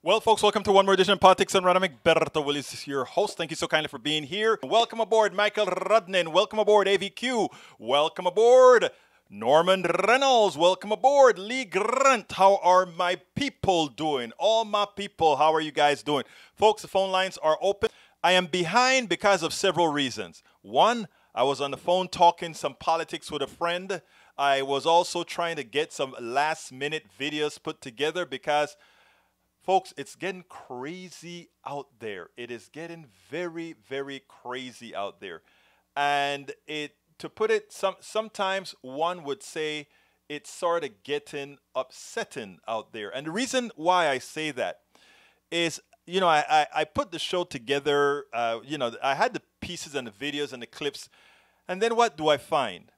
Well, folks, welcome to one more edition of Politics and Run. I'm Egberto Willis, your host. Thank you so kindly for being here. Welcome aboard, Michael Rudnin. Welcome aboard, AVQ. Welcome aboard, Norman Reynolds. Welcome aboard, Lee Grant. How are my people doing? All my people, how are you guys doing? Folks, the phone lines are open. I am behind because of several reasons. One, I was on the phone talking some politics with a friend. I was also trying to get some last-minute videos put together because, folks, it's getting crazy out there. It is getting very, very crazy out there. And to put it, sometimes one would say it's sort of getting upsetting out there. And the reason why I say that is, I put the show together, I had the pieces and the videos and the clips. And then what do I find?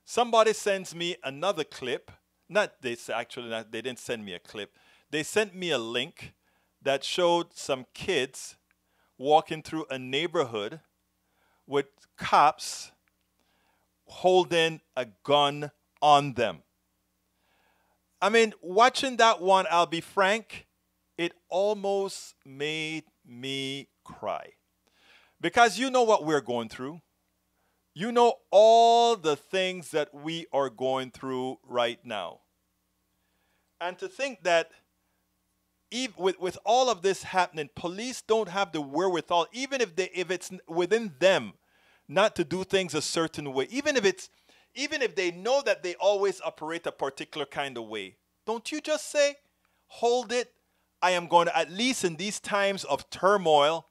Somebody sends me another clip. They didn't send me a clip. They sent me a link that showed some kids walking through a neighborhood with cops holding a gun on them. I mean, watching that one, I'll be frank, it almost made me cry. Because you know what we're going through. You know all the things that we are going through right now. And to think that with all of this happening, police don't have the wherewithal, even if it's within them, not to do things a certain way. Even if they know that they always operate a particular kind of way, don't you just say, hold it. I am going to, at least in these times of turmoil,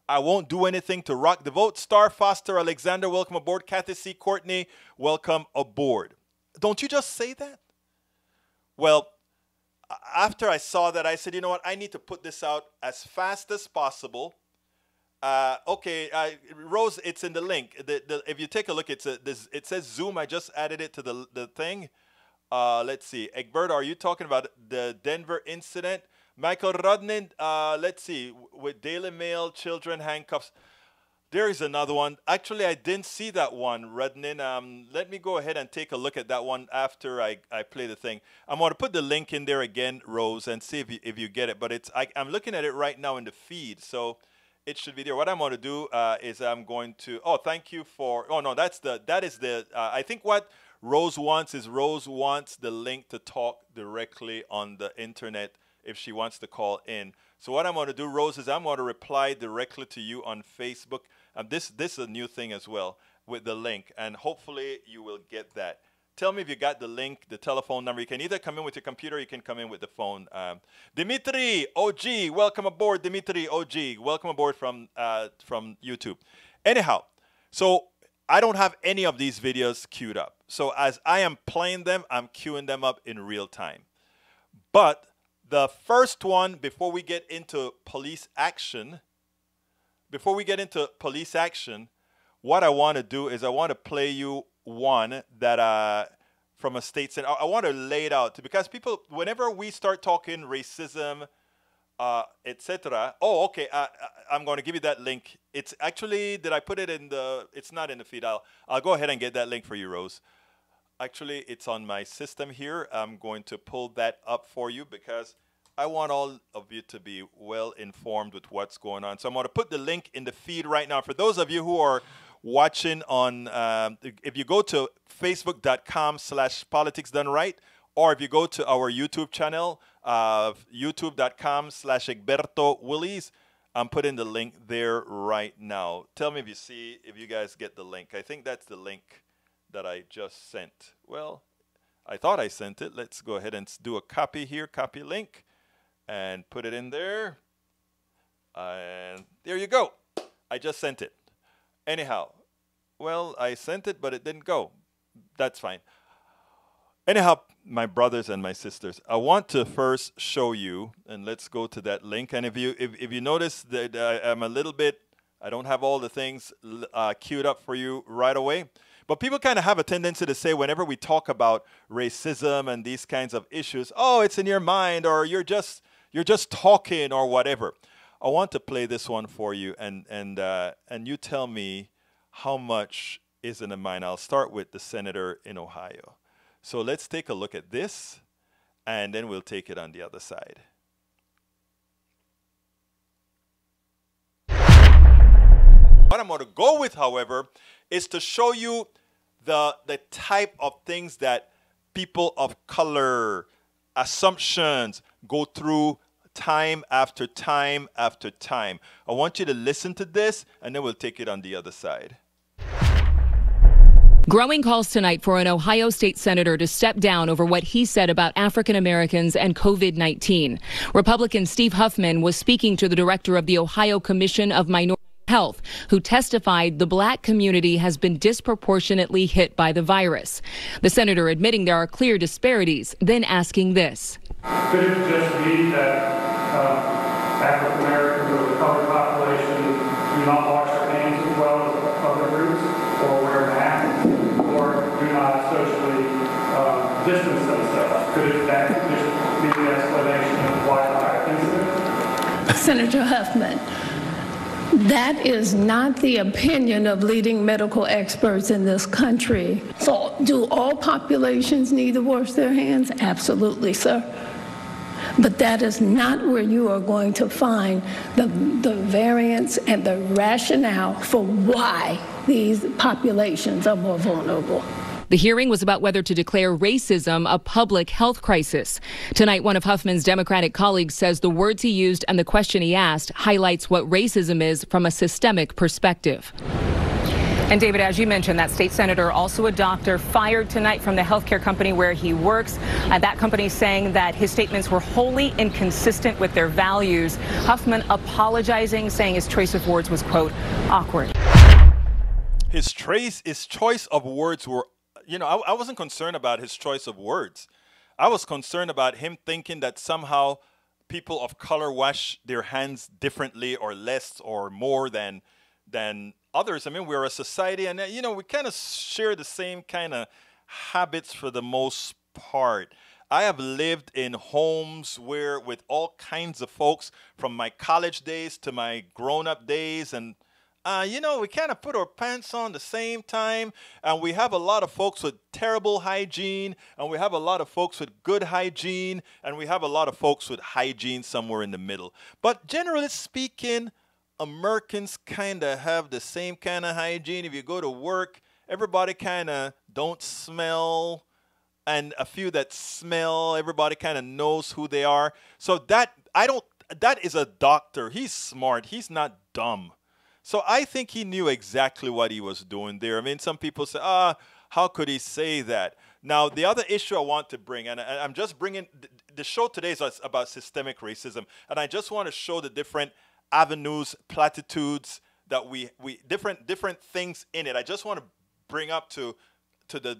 I won't do anything to rock the vote. Star Foster Alexander, welcome aboard. Kathy C. Courtney, welcome aboard. Don't you just say that? Well, after I saw that, I said, you know what? I need to put this out as fast as possible. Rose, it's in the link. If you take a look, it says Zoom. I just added it to the thing. Let's see. Egbert, are you talking about the Denver incident? Michael Rudnin, let's see. With Daily Mail, children handcuffs. There is another one. Actually, I didn't see that one, Rudnin. Let me go ahead and take a look at that one after I play the thing. I'm going to put the link in there again, Rose, and see if you get it. But I'm looking at it right now in the feed, so it should be there. What I'm going to do is I'm going to. Oh, thank you for. Oh no, that is the. I think what Rose wants is Rose wants the link to talk directly on the internet if she wants to call in. So what I'm going to do, Rose, is I'm going to reply directly to you on Facebook. This is a new thing as well with the link, and hopefully you will get that. Tell me if you got the link, the telephone number. You can either come in with your computer or you can come in with the phone. Dimitri OG, welcome aboard. Dimitri OG, welcome aboard from YouTube. Anyhow, so I don't have any of these videos queued up. So as I am playing them, I'm queuing them up in real time. But the first one, before we get into police action, what I want to do is I want to play you one that from a state center. I want to lay it out because people, whenever we start talking racism, etc. Oh, okay. I'm going to give you that link. It's actually, did I put it in the? It's not in the feed. I'll go ahead and get that link for you, Rose. Actually, it's on my system here. I'm going to pull that up for you because I want all of you to be well informed with what's going on. So I'm going to put the link in the feed right now. For those of you who are watching on, if you go to facebook.com/politicsdoneright, or if you go to our YouTube channel, youtube.com/Egberto Willis, I'm putting the link there right now. Tell me if you guys get the link. I think that's the link that I just sent. Well, I thought I sent it. Let's go ahead and do a copy here, copy link, and put it in there. And there you go. I just sent it. Anyhow, well, I sent it, but it didn't go. That's fine. Anyhow, my brothers and my sisters, I want to first show you, and let's go to that link. And if you notice that I'm a little bit, I don't have all the things queued up for you right away. But people kind of have a tendency to say whenever we talk about racism and these kinds of issues, oh, it's in your mind, or you're just talking, or whatever. I want to play this one for you, and you tell me how much is in the mind. I'll start with the senator in Ohio. So let's take a look at this, and then we'll take it on the other side. What I'm going to go with, however, is to show you the type of things that people of color, assumptions, go through time after time after time. I want you to listen to this, and then we'll take it on the other side. Growing calls tonight for an Ohio state senator to step down over what he said about African Americans and COVID-19. Republican Steve Huffman was speaking to the director of the Ohio Commission of Minority Health, who testified the black community has been disproportionately hit by the virus. The senator admitting there are clear disparities, then asking this. Could it just be that African Americans or the colored population do not wash their hands as well as other groups, or wear masks, or do not socially distance themselves? Could that just be the explanation of why the higher incidence? Senator Huffman, that is not the opinion of leading medical experts in this country. So, do all populations need to wash their hands? Absolutely, sir. But that is not where you are going to find the variance and the rationale for why these populations are more vulnerable. The hearing was about whether to declare racism a public health crisis. Tonight, one of Huffman's Democratic colleagues says the words he used and the question he asked highlights what racism is from a systemic perspective. And David, as you mentioned, that state senator, also a doctor, fired tonight from the healthcare company where he works. That company saying that his statements were wholly inconsistent with their values. Huffman apologizing, saying his choice of words was, quote, awkward. His choice of words were, you know, I wasn't concerned about his choice of words. I was concerned about him thinking that somehow people of color wash their hands differently or less or more than others. I mean, we're a society, and you know, we kind of share the same kind of habits for the most part. I have lived in homes where with all kinds of folks from my college days to my grown-up days, and you know, we kind of put our pants on the same time, and we have a lot of folks with terrible hygiene, and we have a lot of folks with good hygiene, and we have a lot of folks with hygiene somewhere in the middle. But generally speaking, Americans kind of have the same kind of hygiene. If you go to work, everybody kind of don't smell, and a few that smell, everybody kind of knows who they are. So that is a doctor. He's smart. He's not dumb. So I think he knew exactly what he was doing there. I mean, some people say, how could he say that? Now, the other issue I want to bring, and I'm just bringing, the show today is about systemic racism, and I just want to show the different avenues, platitudes that we different things in it. I just want to bring up to the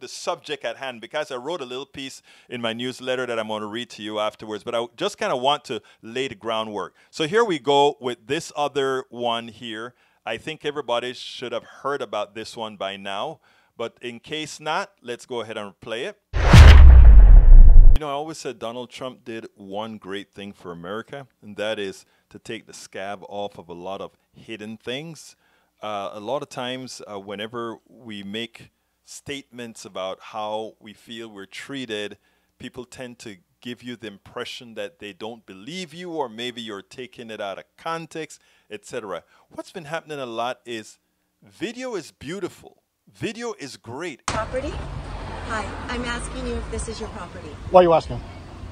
subject at hand, because I wrote a little piece in my newsletter that I'm going to read to you afterwards, but I just kind of want to lay the groundwork. So here we go with this other one here. I think everybody should have heard about this one by now, but in case not, let's go ahead and play it. You know, I always said Donald Trump did one great thing for America, and that is to take the scab off of a lot of hidden things. A lot of times whenever we make statements about how we feel we're treated, people tend to give you the impression that they don't believe you, or maybe you're taking it out of context, etc. What's been happening a lot is video is beautiful. Video is great. Property? Hi, I'm asking you if this is your property. Why are you asking?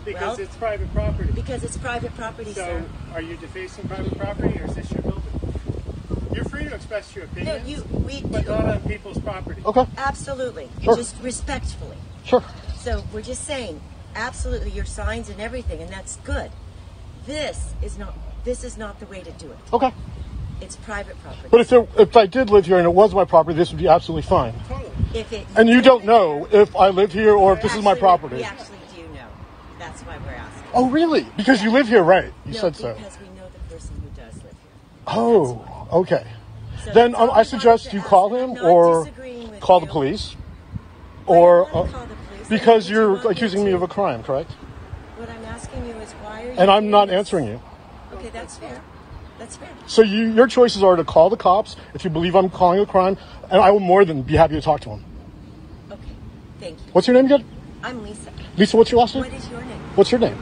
Because it's private property. Because it's private property, So, sir. are you defacing private property, or is this your building? You're free to express your No, opinions, we but not on people's property. Okay. absolutely, Sure. just respectfully. Sure. So we're just saying, absolutely, your signs and everything, and that's good. This is not the way to do it. Okay. It's private property. But if I did live here and it was my property, this would be absolutely fine. Totally. And you don't know if I live here or if this is my property. We actually do know. That's why we're asking. Oh, really? Because you live here, right? You said so. Because we know the person who does live here. Oh, okay. So Then that's all I we suggest wanted you to call ask. him I'm not or disagreeing with call the you. police. Why do you Or wanna call the police? because What do you you're want me accusing me to? of a crime, correct? What I'm asking you is why are you And I'm doing not this? answering you. Okay, that's fair. That's fair. So your choices are to call the cops if you believe I'm calling a crime, and I will more than be happy to talk to him. Okay, thank you. What's your name again? I'm Lisa. Lisa, what's your last name? What is your name? What's your name?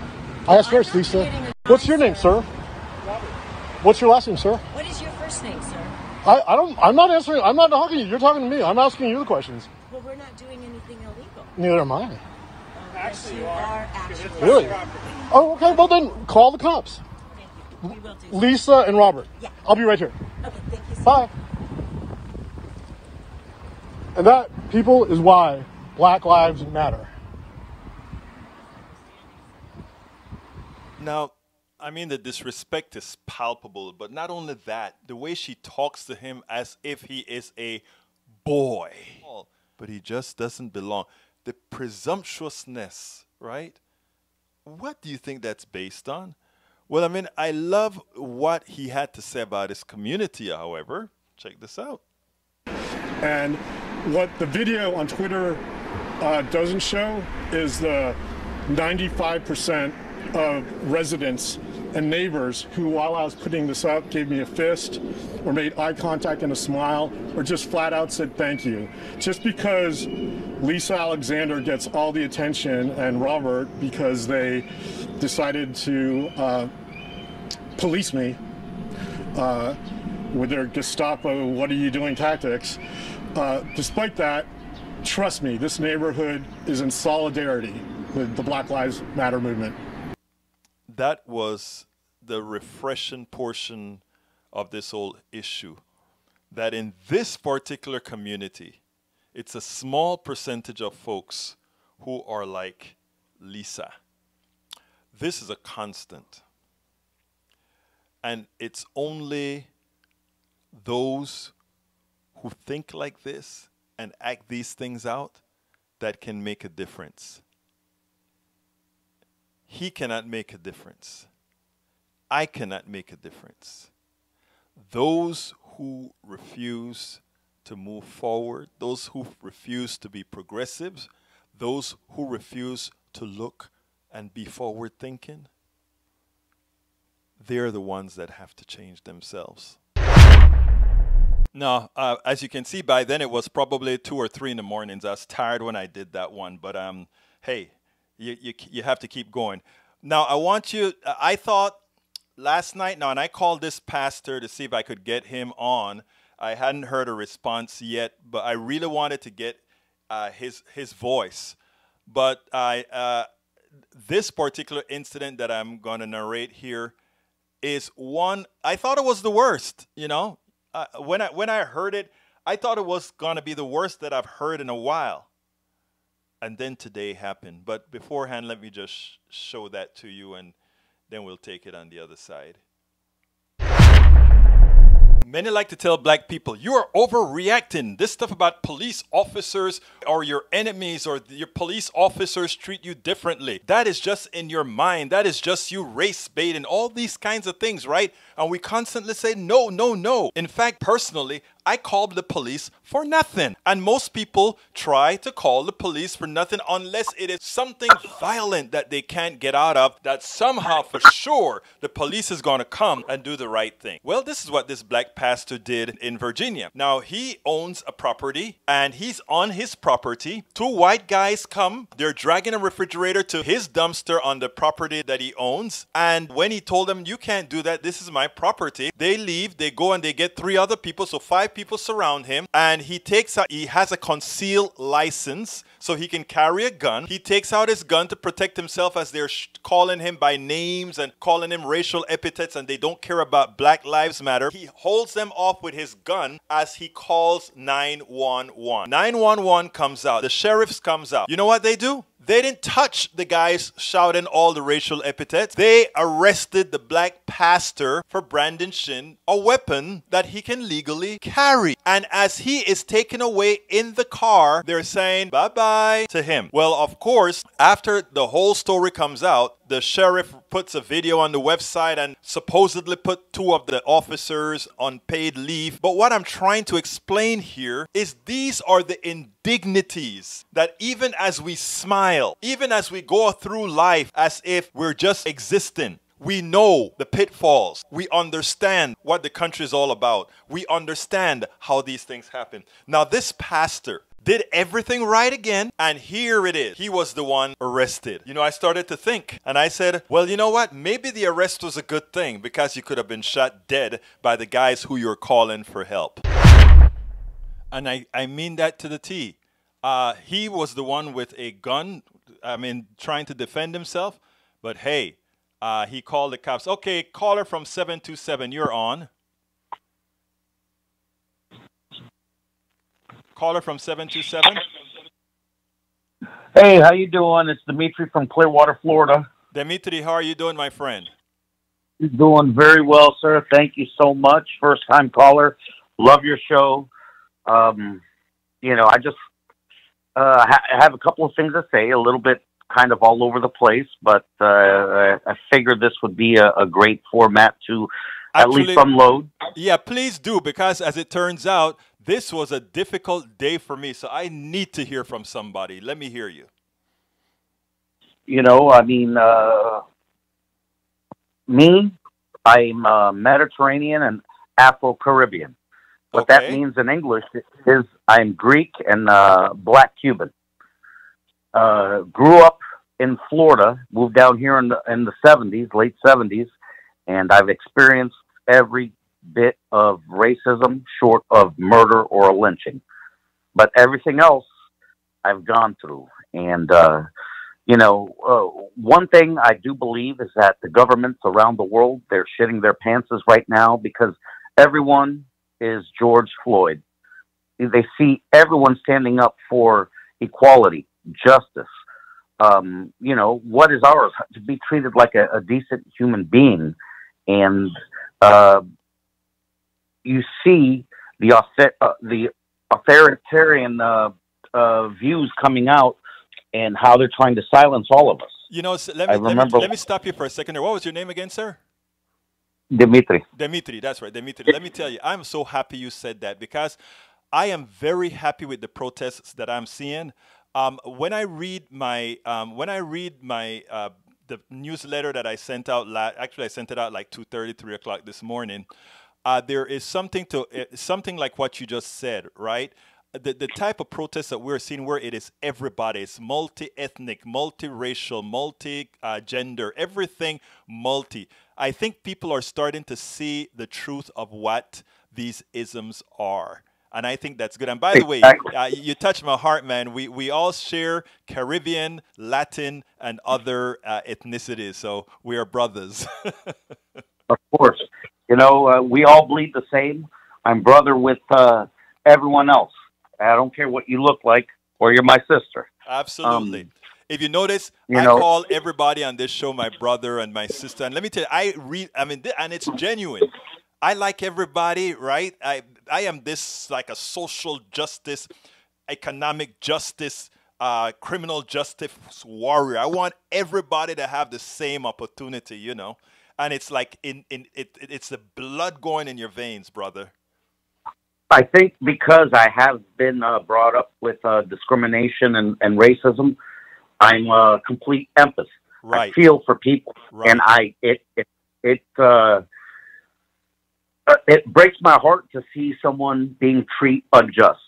I asked I'm first, not Lisa. getting a What's your name, sir. sir? What's your last name, sir? What is your first name, sir? I'm not answering. I'm not talking to you. You're talking to me. I'm asking you the questions. Well, we're not doing anything illegal. Neither am I. Actually, you are actually. Really? Oh, okay. Well, then call the cops. Thank you. We will do. Lisa and Robert. Yeah. I'll be right here. Okay, thank you so Bye. much. And that, people, is why Black Lives Matter. Now, I mean, the disrespect is palpable, but not only that, the way she talks to him as if he is a boy. But he just doesn't belong. The presumptuousness, right? What do you think that's based on? Well, I mean, I love what he had to say about his community, however. Check this out. And what the video on Twitter doesn't show is the 95% of residents and neighbors who, while I was putting this up, gave me a fist or made eye contact and a smile or just flat out said thank you. Just because Lisa Alexander gets all the attention and Robert because they decided to police me with their Gestapo, what are you doing tactics. Despite that, trust me, this neighborhood is in solidarity with the Black Lives Matter movement. That was the refreshing portion of this whole issue. That in this particular community, it's a small percentage of folks who are like Lisa. This is a constant. And it's only those who think like this and act these things out that can make a difference. He cannot make a difference. I cannot make a difference. Those who refuse to move forward, those who refuse to be progressives, those who refuse to look and be forward thinking, they're the ones that have to change themselves. Now, as you can see, by then it was probably 2 or 3 in the mornings. I was tired when I did that one, but hey, you have to keep going. Now, I thought last night, and I called this pastor to see if I could get him on. I hadn't heard a response yet, but I really wanted to get his voice. But this particular incident that I'm going to narrate here is one, I thought it was the worst, you know. When I heard it, I thought it was going to be the worst that I've heard in a while. And then today happened. But beforehand, let me just show that to you, and then we'll take it on the other side. Many like to tell black people, you are overreacting. This stuff about police officers or your enemies or your police officers treat you differently. That is just in your mind. That is just you race baiting, all these kinds of things, right? And we constantly say, no, no, no. In fact, personally, I called the police for nothing. And most people try to call the police for nothing unless it is something violent that they can't get out of, that somehow for sure the police is going to come and do the right thing. Well, this is what this black pastor did in Virginia. Now, he owns a property and he's on his property. 2 white guys come. They're dragging a refrigerator to his dumpster on the property that he owns. And when he told them, you can't do that, this is my property, they leave, they go and they get 3 other people. So 5 people surround him, and he has a concealed license so he can carry a gun. He takes out his gun to protect himself as they're calling him by names and calling him racial epithets, and they don't care about Black Lives Matter. He holds them off with his gun as he calls 911. 911 comes out. The sheriffs comes out. You know what they do? They didn't touch the guys shouting all the racial epithets. They arrested the black pastor for brandishing a weapon that he can legally carry. And as he is taken away in the car, they're saying bye-bye to him. Well, of course, after the whole story comes out, the sheriff puts a video on the website and supposedly put 2 of the officers on paid leave. But what I'm trying to explain here is these are the indignities that even as we smile, even as we go through life as if we're just existing, we know the pitfalls. We understand what the country is all about. We understand how these things happen. Now, this pastor did everything right again, and here it is. He was the one arrested. You know, I started to think, and I said, well, you know what? Maybe the arrest was a good thing because you could have been shot dead by the guys who you're calling for help. And I mean that to the T. He was the one with a gun, I mean, trying to defend himself. But hey, he called the cops. Okay, caller from 727, you're on. Caller from 727. Hey, how you doing? It's Dimitri from Clearwater, Florida. Dimitri, how are you doing, my friend? Doing very well, sir. Thank you so much. First time caller. Love your show. You know, I just have a couple of things to say, a little bit kind of all over the place, but I figured this would be a great format to Actually, at least unload. Yeah, please do, because as it turns out, this was a difficult day for me, so I need to hear from somebody. Let me hear you. You know, I mean, me, I'm Mediterranean and Afro-Caribbean. What that means in English is I'm Greek and Black Cuban. Grew up in Florida, moved down here in the 70s, late 70s, and I've experienced every bit of racism short of murder or a lynching. But everything else I've gone through. And, you know, one thing I do believe is that the governments around the world, they're shitting their pants right now because everyone is George Floyd. They see everyone standing up for equality, justice. You know, what is ours? To be treated like a decent human being. And you see the authoritarian views coming out and how they're trying to silence all of us. You know, let me stop you for a second. What was your name again, sir? Dimitri. Dimitri, that's right, Dimitri. Let me tell you, I'm so happy you said that because I am very happy with the protests that I'm seeing. When I read the newsletter that I sent out, actually I sent it out like 2:30, 3 o'clock this morning. There is something like what you just said, right? The type of protest that we're seeing where it is everybody, it's multi-ethnic, multi-racial, multi-gender, everything multi. I think people are starting to see the truth of what these isms are. And I think that's good. And by the way, you touched my heart, man. We all share Caribbean, Latin, and other ethnicities. So we are brothers. Of course. You know, we all bleed the same. I'm brother with everyone else. I don't care what you look like or you're my sister. Absolutely. If you notice, I call everybody on this show my brother and my sister. And let me tell you, and it's genuine. I like everybody, right? I am this like a social justice, economic justice, criminal justice warrior. I want everybody to have the same opportunity, you know. And it's like it's the blood going in your veins, brother. I think because I have been brought up with discrimination and racism, I'm a complete empath. Right. I feel for people, right. And it breaks my heart to see someone being treated unjust,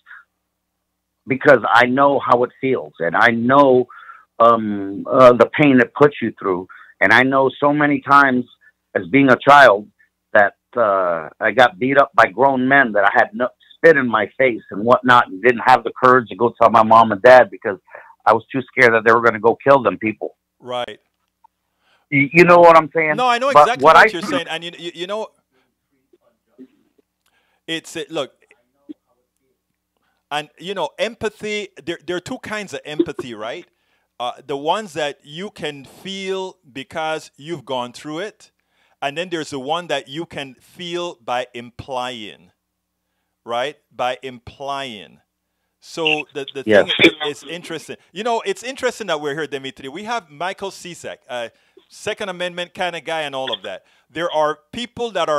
because I know how it feels, and I know the pain it puts you through, and I know so many times as being a child that I got beat up by grown men that I had no spit in my face and whatnot, and didn't have the courage to go tell my mom and dad because I was too scared that they were going to go kill them people. Right. You know what I'm saying? No, I know exactly what you're saying, and you know. Look, and you know, empathy, there are two kinds of empathy, right? The ones that you can feel because you've gone through it, and then there's the one that you can feel by implying, right? By implying. So the yes. thing is interesting. You know, it's interesting that we're here, Dimitri. We have Michael Cisak, Second Amendment kind of guy and all of that. There are people that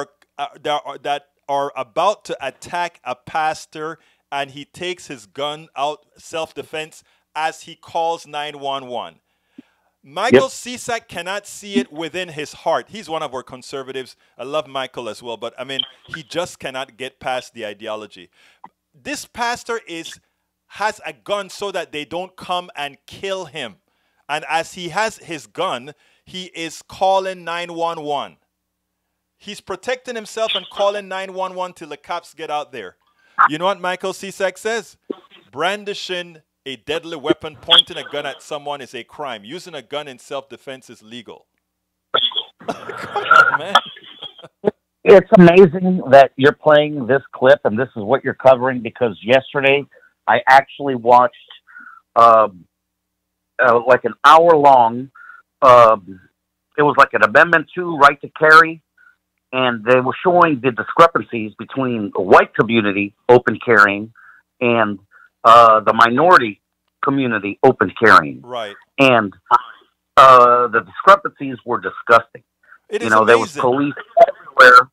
are about to attack a pastor, and he takes his gun out, self-defense, as he calls 911. Michael Cisak cannot see it within his heart. He's one of our conservatives. I love Michael as well, but I mean, he just cannot get past the ideology. This pastor is has a gun so that they don't come and kill him. And as he has his gun, he is calling 911. He's protecting himself and calling 911 till the cops get out there. You know what Michael Cisak says? Brandishing a deadly weapon, pointing a gun at someone is a crime. Using a gun in self-defense is legal. Come on, man. It's amazing that you're playing this clip and this is what you're covering, because yesterday I actually watched like an hour-long, it was like an Amendment 2 right to carry, and they were showing the discrepancies between the white community open carrying and the minority community open carrying. Right. And the discrepancies were disgusting. It is there was police everywhere,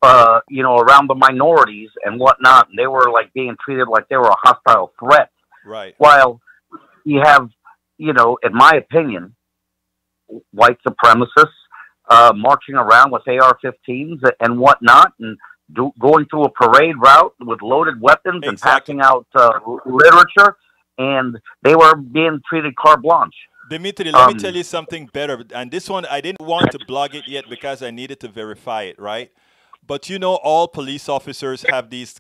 around the minorities and whatnot, and they were like being treated like they were a hostile threat. Right. While you have, in my opinion, white supremacists marching around with AR-15s and whatnot, and going through a parade route with loaded weapons and passing out literature, and they were being treated carte blanche. Dimitri, let me tell you something better. And this one, I didn't want to blog it yet because I needed to verify it, right? But all police officers have these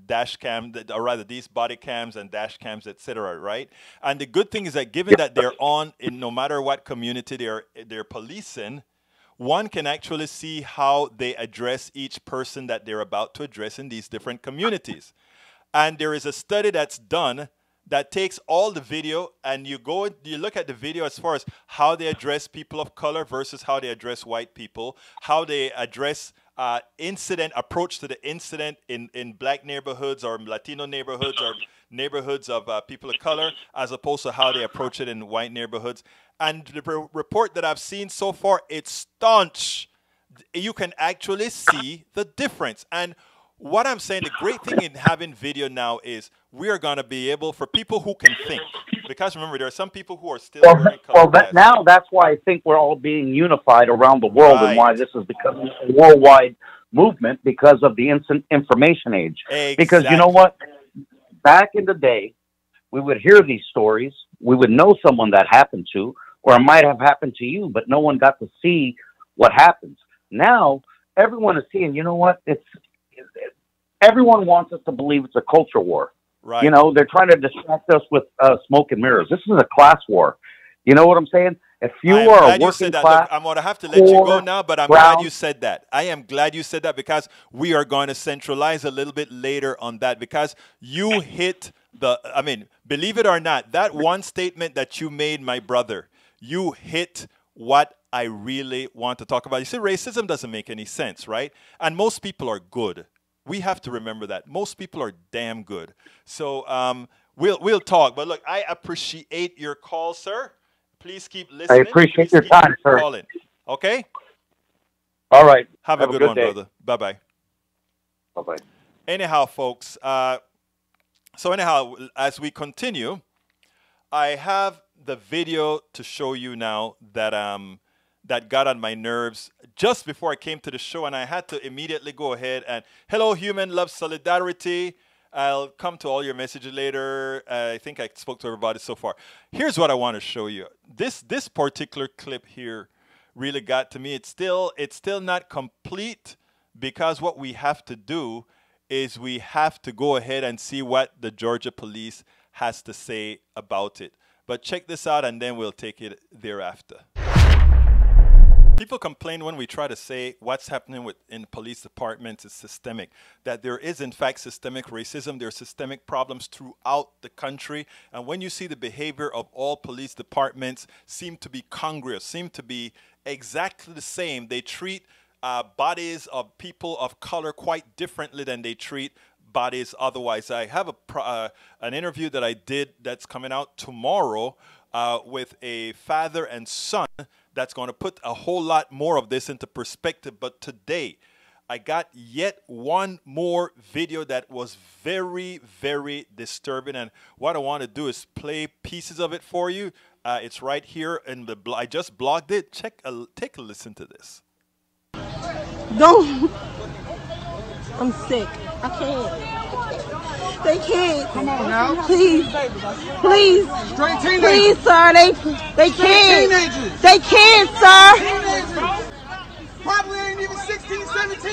dash cams, or rather these body cams and dash cams, etc., right? And the good thing is that given that they're on in no matter what community they're policing, one can actually see how they address each person that they're about to address in these different communities. And there is a study that's done that takes all the video, and you look at the video as far as how they address people of color versus how they address white people, how they address approach to the incident in black neighborhoods or Latino neighborhoods or neighborhoods of people of color, as opposed to how they approach it in white neighborhoods. And the report that I've seen so far, it's staunch. You can actually see the difference. And what I'm saying, the great thing in having video now is we are going to be able, for people who can think, because remember, there are some people who are still wearing color vests. Now that's why I think we're all being unified around the world, Right. and why this is becoming a worldwide movement because of the instant information age. Exactly. Because you know what? Back in the day, we would hear these stories. We would know someone that happened to, or it might have happened to you, but no one got to see what happens. Now, everyone is seeing, you know what? Everyone wants us to believe it's a culture war. Right. They're trying to distract us with smoke and mirrors. This is a class war. You know what I'm saying? If you are a working class, I'm going to have to let you go now, but I'm glad you said that. I am glad you said that, because we are going to centralize a little bit later on that, because you hit believe it or not, that one statement that you made, my brother, you hit what I really want to talk about. You see, racism doesn't make any sense, right? And most people are good. We have to remember that. Most people are damn good. So we'll talk. But look, I appreciate your call, sir. Please keep listening. I appreciate your time, sir. Calling. Okay? All right. Have a good one, day. brother. Bye-bye. Bye-bye. Anyhow, folks, as we continue, I have the video to show you now that that got on my nerves just before I came to the show, and I had to immediately go ahead and, hello, human, love, solidarity. I'll come to all your messages later. I think I spoke to everybody so far. Here's what I want to show you. This particular clip here really got to me. It's still not complete, because what we have to do is we have to go ahead and see what the Georgia police has to say about it. But check this out, and then we'll take it thereafter. People complain when we try to say what's happening in police departments is systemic, that there is in fact systemic racism. There are systemic problems throughout the country. And when you see the behavior of all police departments seem to be congruous, seem to be exactly the same. They treat bodies of people of color quite differently than they treat bodies otherwise. I have an interview that I did that's coming out tomorrow with a father and son that's going to put a whole lot more of this into perspective. But today, I got yet one more video that was very, very disturbing. And what I want to do is play pieces of it for you. It's right here in the I just blogged it. Take a listen to this. Don't. I'm sick. I can't. They kids. Come on now. Please. Please. Straight teenagers. Please, sir. They kids. Teenagers. They kids, sir. Teenagers. Probably ain't even 16, 17.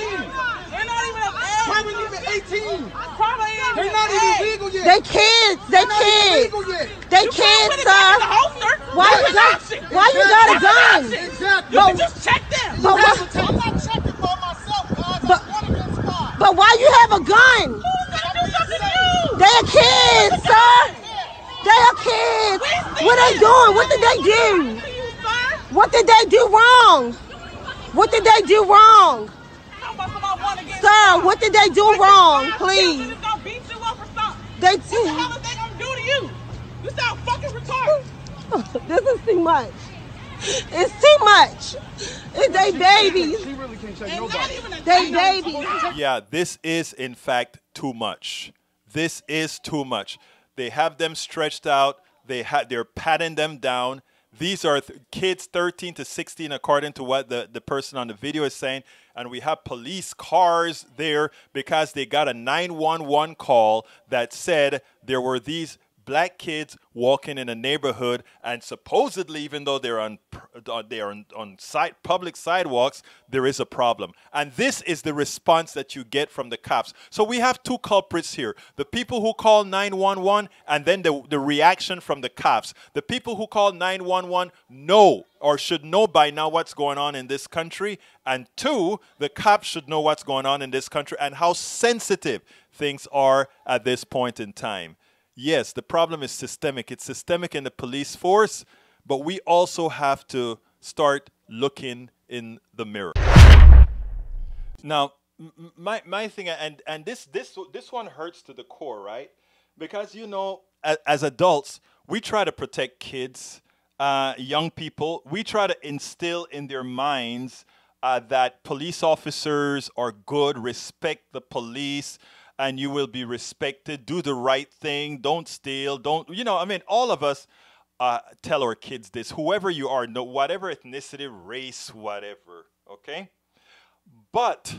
They're not even of age. Probably even 18. Probably ain't They're even not of even age. legal yet. They kids. They They're not even kids. legal yet. They You can't kids, put it back in the sir. holster. Why That's you an got? option. Why you got a That's an gun? option. Exactly. You can just check them. But I'm why? not checking for myself, guys. But- I want to get spot. But why you have a gun? Who's gonna do something to you? They are kids, sir. They are kids. What they doing? What did they do? What did they do wrong? What did they do wrong? Sir, what did they do wrong? Please. Beat you up or something. They What the hell is they gonna do to you? You sound fucking retarded. This is too much. It's too much. It's they babies. She really can't check nobody. They babies. Yeah, this is in fact too much. This is too much. They have them stretched out. They're patting them down. These are kids 13 to 16, according to what the person on the video is saying. And we have police cars there because they got a 911 call that said there were these black kids walking in a neighborhood, and supposedly, even though they're on public sidewalks, there is a problem. And this is the response that you get from the cops. So we have two culprits here: the people who call 911, and then the reaction from the cops. The people who call 911 know or should know by now what's going on in this country, and two, the cops should know what's going on in this country and how sensitive things are at this point in time. Yes, the problem is systemic. It's systemic in the police force, but we also have to start looking in the mirror. Now, my thing, and this one hurts to the core, right? Because, you know, as adults, we try to protect kids, young people. We try to instill in their minds that police officers are good, respect the police, and you will be respected. Do the right thing. Don't steal. Don't, you know, I mean, all of us tell our kids this. Whoever you are, no, whatever ethnicity, race, whatever, okay? But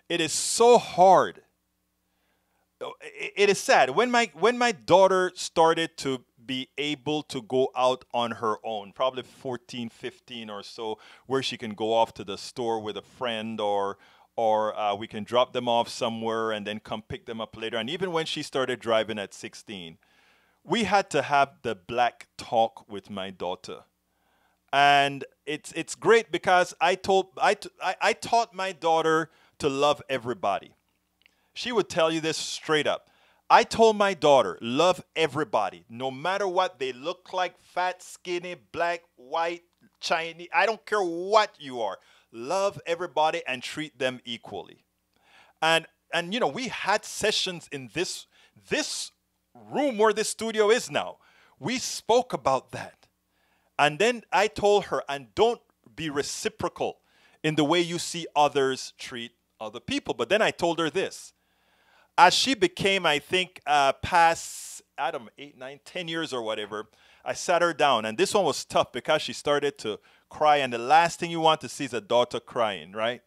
it is so hard. It is sad. When my daughter started to be able to go out on her own, probably 14, 15 or so, where she can go off to the store with a friend, or we can drop them off somewhere and then come pick them up later. And even when she started driving at 16, we had to have the black talk with my daughter. And it's great because I taught my daughter to love everybody. She would tell you this straight up. I told my daughter, love everybody, no matter what they look like, fat, skinny, black, white, Chinese. I don't care what you are. Love everybody and treat them equally. And you know, we had sessions in this room where this studio is now. We spoke about that. And then I told her, and don't be reciprocal in the way you see others treat other people. But then I told her this. As she became, I think, past, I don't know, 8, 9, 10 years or whatever, I sat her down. And this one was tough because she started to cry. And the last thing you want to see is a daughter crying, right?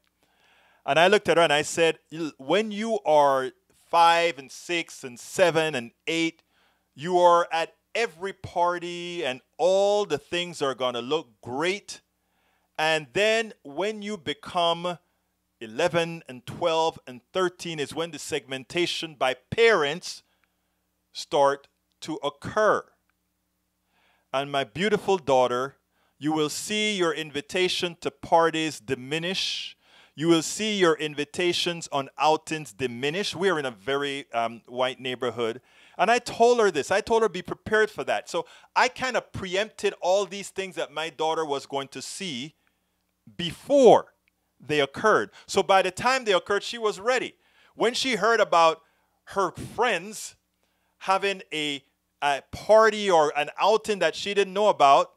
And I looked at her and I said, when you are 5 and 6 and 7 and 8, you are at every party and all the things are going to look great. And then when you become 11 and 12 and 13 is when the segmentation by parents start to occur. And my beautiful daughter, you will see your invitation to parties diminish. You will see your invitations on outings diminish. We are in a very white neighborhood. And I told her this. I told her be prepared for that. So I kind of preempted all these things that my daughter was going to see before they occurred. So by the time they occurred, she was ready. When she heard about her friends having a party or an outing that she didn't know about,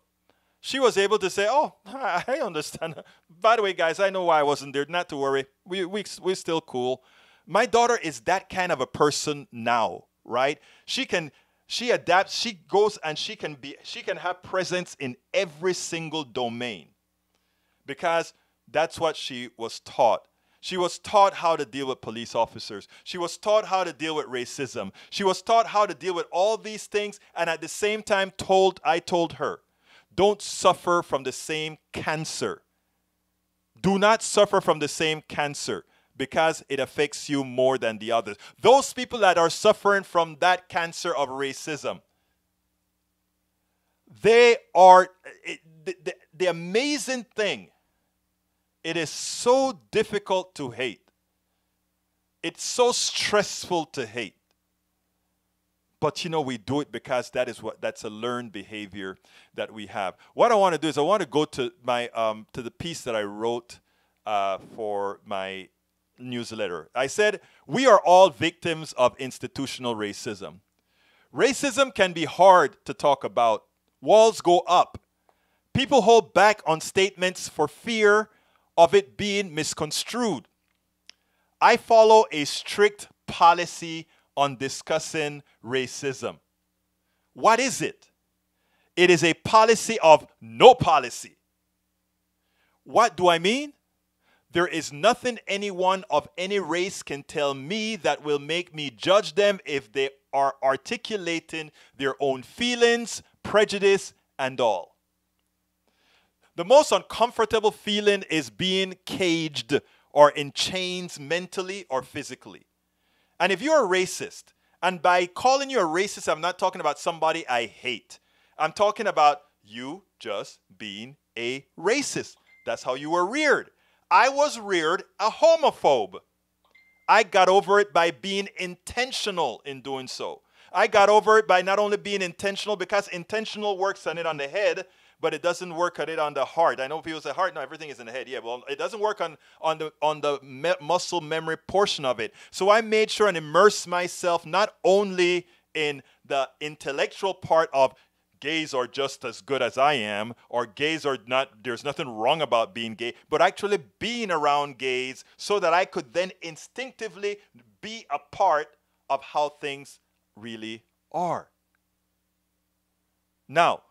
she was able to say, oh, I understand. By the way, guys, I know why I wasn't there. Not to worry. We're still cool. My daughter is that kind of a person now, right? She adapts, she goes, and she can have presence in every single domain because that's what she was taught. She was taught how to deal with police officers. She was taught how to deal with racism. She was taught how to deal with all these things, and at the same time I told her, don't suffer from the same cancer. Do not suffer from the same cancer because it affects you more than the others. Those people that are suffering from that cancer of racism, they are, the amazing thing, it is so difficult to hate. It's so stressful to hate. But you know, we do it because that's a learned behavior that we have. What I want to do is I want to go to my to the piece that I wrote for my newsletter. I said, we are all victims of institutional racism. Racism can be hard to talk about. Walls go up. People hold back on statements for fear of it being misconstrued. I follow a strict policy on discussing racism. What is it? It is a policy of no policy. What do I mean? There is nothing anyone of any race can tell me that will make me judge them if they are articulating their own feelings, prejudice, and all. The most uncomfortable feeling is being caged or in chains mentally or physically. And if you're a racist, and by calling you a racist, I'm not talking about somebody I hate. I'm talking about you just being a racist. That's how you were reared. I was reared a homophobe. I got over it by being intentional in doing so. I got over it by not only being intentional, because intentional works on it on the head, but it doesn't work on it on the heart. I know people say heart, no, everything is in the head. Yeah, well, it doesn't work on the muscle memory portion of it. So I made sure and immersed myself not only in the intellectual part of gays are just as good as I am, or gays are not, there's nothing wrong about being gay, but actually being around gays so that I could then instinctively be a part of how things really are. Now,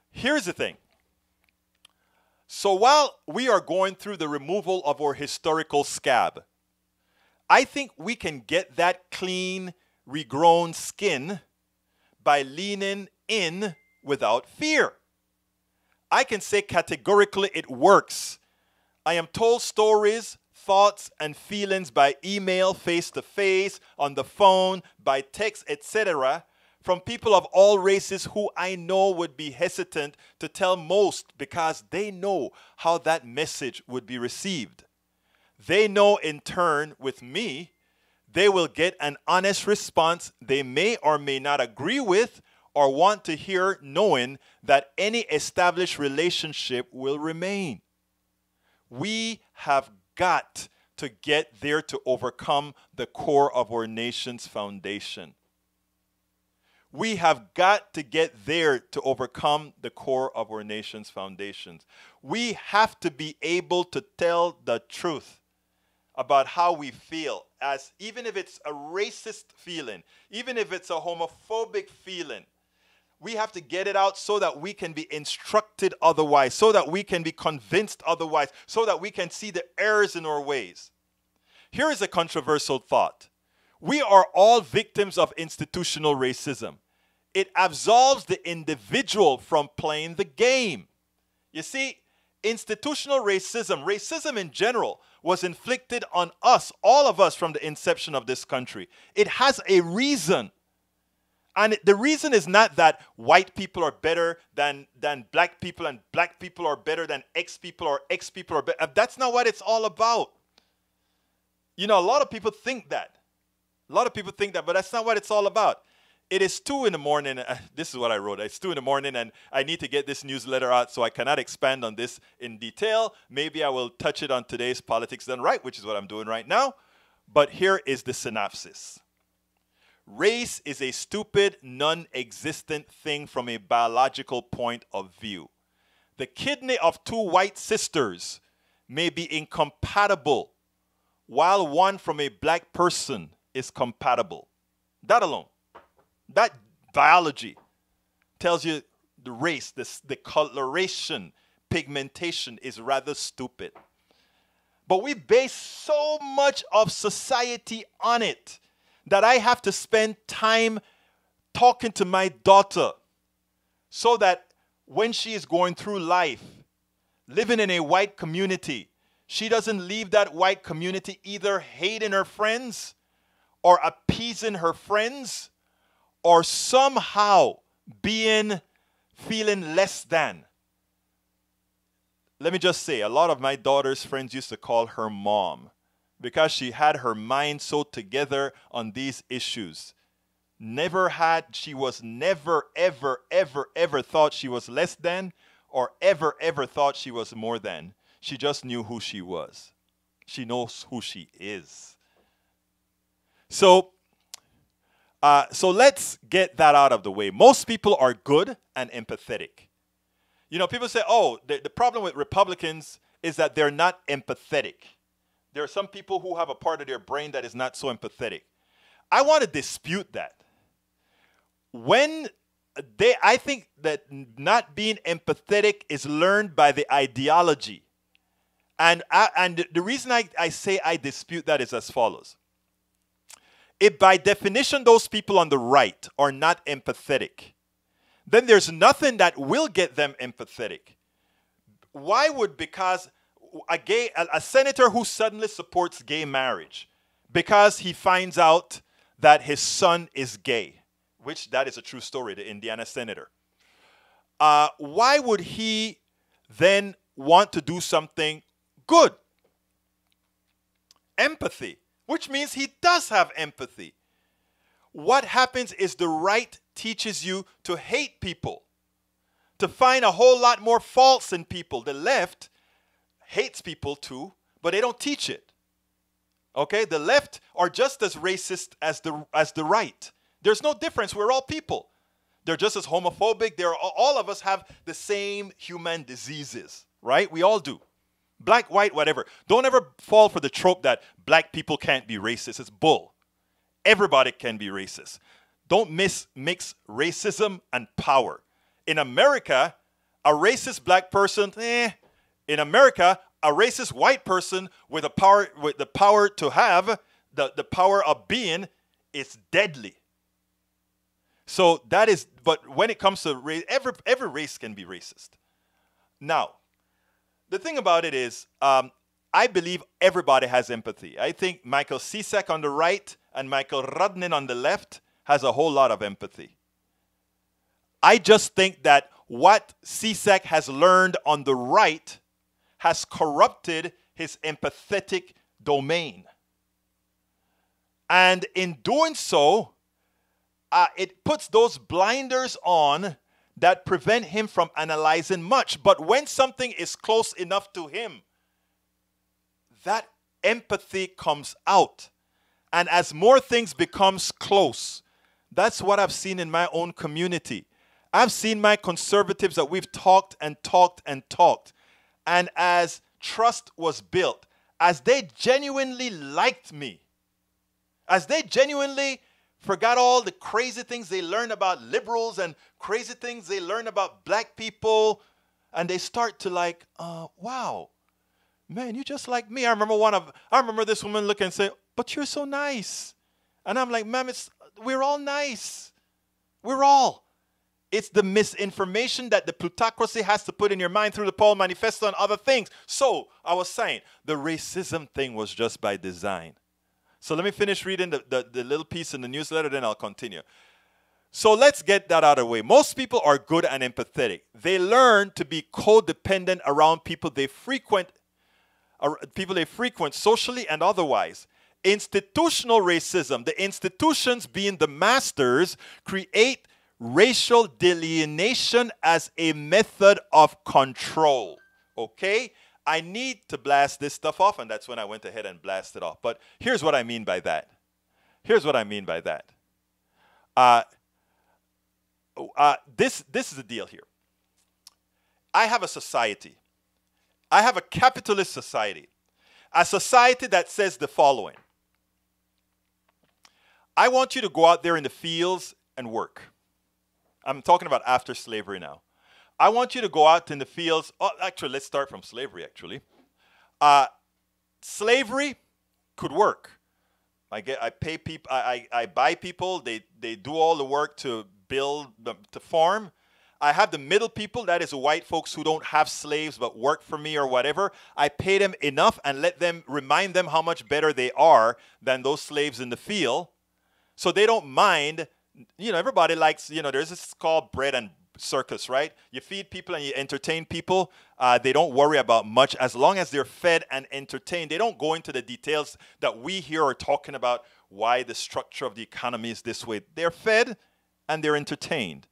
here's the thing. So while we are going through the removal of our historical scab, I think we can get that clean, regrown skin by leaning in without fear. I can say categorically it works. I am told stories, thoughts, and feelings by email, face-to-face, on the phone, by text, etc., from people of all races who I know would be hesitant to tell most because they know how that message would be received. They know in turn with me, they will get an honest response they may or may not agree with or want to hear, knowing that any established relationship will remain. We have got to get there to overcome the core of our nation's foundation. We have got to get there to overcome the core of our nation's foundations. We have to be able to tell the truth about how we feel, as even if it's a racist feeling, even if it's a homophobic feeling. We have to get it out so that we can be instructed otherwise, so that we can be convinced otherwise, so that we can see the errors in our ways. Here is a controversial thought. We are all victims of institutional racism. It absolves the individual from playing the game. You see, institutional racism, racism in general, was inflicted on us, all of us, from the inception of this country. It has a reason. And the reason is not that white people are better than black people and black people are better than X people or X people are better. That's not what it's all about. You know, a lot of people think that. A lot of people think that, but that's not what it's all about. It is 2 in the morning. This is what I wrote. It's 2 in the morning, and I need to get this newsletter out, so I cannot expand on this in detail. Maybe I will touch it on today's Politics Done Right, which is what I'm doing right now. But here is the synopsis. Race is a stupid, non-existent thing from a biological point of view. The kidney of 2 white sisters may be incompatible, while one from a black person is compatible. That alone, that biology tells you the race, the coloration, pigmentation is rather stupid. But we base so much of society on it that I have to spend time talking to my daughter so that when she is going through life, living in a white community, she doesn't leave that white community either hating her friends or appeasing her friends or somehow feeling less than. Let me just say, a lot of my daughter's friends used to call her mom because she had her mind so together on these issues. She was never, ever, ever, ever thought she was less than or ever, ever thought she was more than. She just knew who she was. She knows who she is. So let's get that out of the way. Most people are good and empathetic. You know, people say, oh, the problem with Republicans is that they're not empathetic. There are some people who have a part of their brain that is not so empathetic. I want to dispute that. I think that not being empathetic is learned by the ideology. And the reason I say I dispute that is as follows. If by definition those people on the right are not empathetic, then there's nothing that will get them empathetic. Why would, because a senator who suddenly supports gay marriage because he finds out that his son is gay, which that is a true story, the Indiana senator. Why would he then want to do something good? Empathy, which means he does have empathy. What happens is the right teaches you to hate people, to find a whole lot more faults in people. The left hates people too, but they don't teach it. Okay, the left are just as racist as the right. There's no difference. We're all people. They're just as homophobic. All of us have the same human diseases, right? We all do. Black, white, whatever. Don't ever fall for the trope that black people can't be racist. It's bull. Everybody can be racist. Don't mix racism and power. In America, a racist black person, In America, a racist white person with the power to have, the power of being, is deadly. So that is, but when it comes to race, every race can be racist. Now, the thing about it is, I believe everybody has empathy. I think Michael Cisak on the right and Michael Rudnin on the left has a whole lot of empathy. I just think that what Cisak has learned on the right has corrupted his empathetic domain. And in doing so, it puts those blinders on that prevent him from analyzing much. But when something is close enough to him, that empathy comes out. And as more things becomes close, that's what I've seen in my own community. I've seen my conservatives that we've talked and talked and talked. And as trust was built, as they genuinely liked me, as they genuinely forgot all the crazy things they learned about liberals and crazy things they learned about black people, and they start to like, wow, man, you just like me. I remember this woman look and say, but you're so nice. And I'm like, ma'am, we're all nice. We're all. It's the misinformation that the plutocracy has to put in your mind through the Paul Manifesto and other things. So I was saying the racism thing was just by design. So let me finish reading the little piece in the newsletter, then I'll continue. So let's get that out of the way. Most people are good and empathetic. They learn to be codependent around people they frequent socially and otherwise. Institutional racism, the institutions being the masters, create racial delineation as a method of control. Okay? I need to blast this stuff off, and that's when I went ahead and blasted off. But here's what I mean by that. This is the deal here. I have a society. I have a capitalist society. A society that says the following. I want you to go out there in the fields and work. I'm talking about after slavery now. I want you to go out in the fields. Oh, actually, let's start from slavery, actually. slavery could work. I pay people, I buy people, they do all the work to build, to farm. I have the middle people, that is white folks who don't have slaves but work for me or whatever. I pay them enough and remind them how much better they are than those slaves in the field. So they don't mind, everybody likes, there's this called bread and circus, right? You feed people and you entertain people. They don't worry about much as long as they're fed and entertained. They don't go into the details that we here are talking about, why the structure of the economy is this way. They're fed and they're entertained.